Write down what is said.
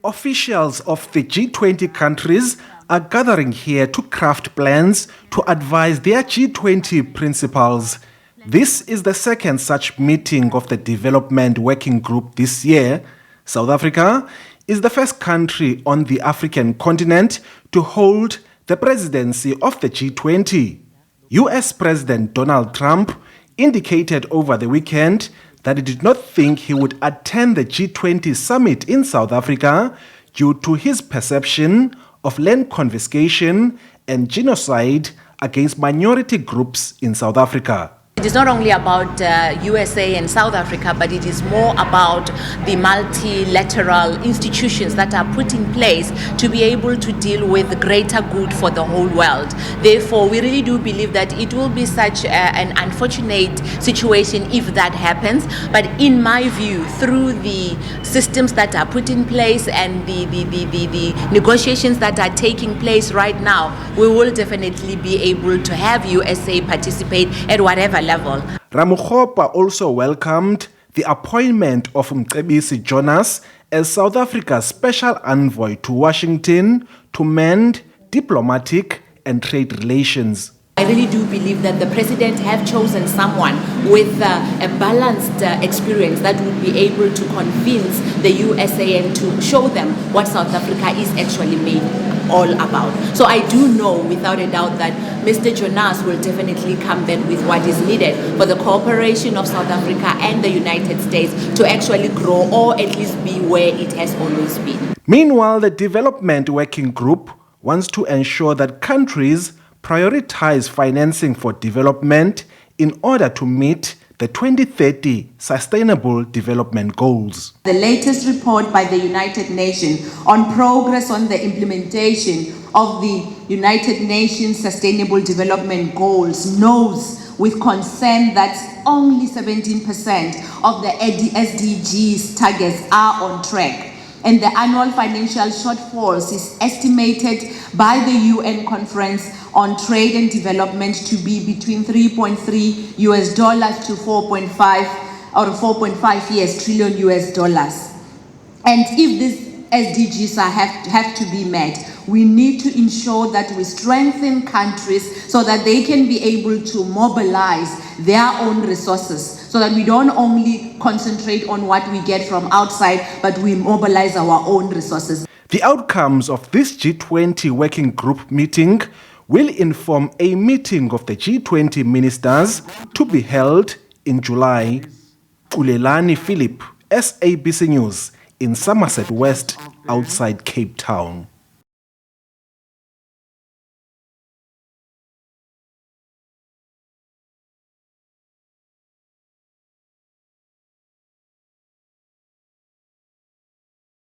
Officials of the G20 countries are gathering here to craft plans to advise their G20 principals. This is the second such meeting of the Development Working Group this year. South Africa is the first country on the African continent to hold the presidency of the G20. US President Donald Trump indicated over the weekend that he did not think he would attend the G20 Summit in South Africa due to his perception of land confiscation and genocide against minority groups in South Africa. It is not only about USA and South Africa, but it is more about the multilateral institutions that are put in place to be able to deal with the greater good for the whole world. Therefore, we really do believe that it will be such an unfortunate situation if that happens. But in my view, through the systems that are put in place and the negotiations that are taking place right now, we will definitely be able to have USA participate at whatever level. Ramokgopa also welcomed the appointment of Mcebisi Jonas as South Africa's special envoy to Washington to mend diplomatic and trade relations. I really do believe that the president have chosen someone with a balanced experience that would be able to convince the USA and to show them what South Africa is actually made all about. So I do know without a doubt that Mr. Jonas will definitely come then with what is needed for the cooperation of South Africa and the United States to actually grow or at least be where it has always been. Meanwhile, the Development Working Group wants to ensure that countries prioritize financing for development in order to meet the 2030 Sustainable Development Goals. The latest report by the United Nations on progress on the implementation of the United Nations Sustainable Development Goals knows with concern that only 17% of the SDGs targets are on track. And the annual financial shortfalls is estimated by the UN Conference on Trade and Development to be between $3.3 to 4.5 trillion US dollars. And if these SDGs have to be met, we need to ensure that we strengthen countries so that they can be able to mobilize their own resources, so that we don't only concentrate on what we get from outside, but we mobilize our own resources. The outcomes of this G20 Working Group meeting will inform a meeting of the G20 ministers to be held in July. Ulelani Philip, SABC News, in Somerset West, outside Cape Town.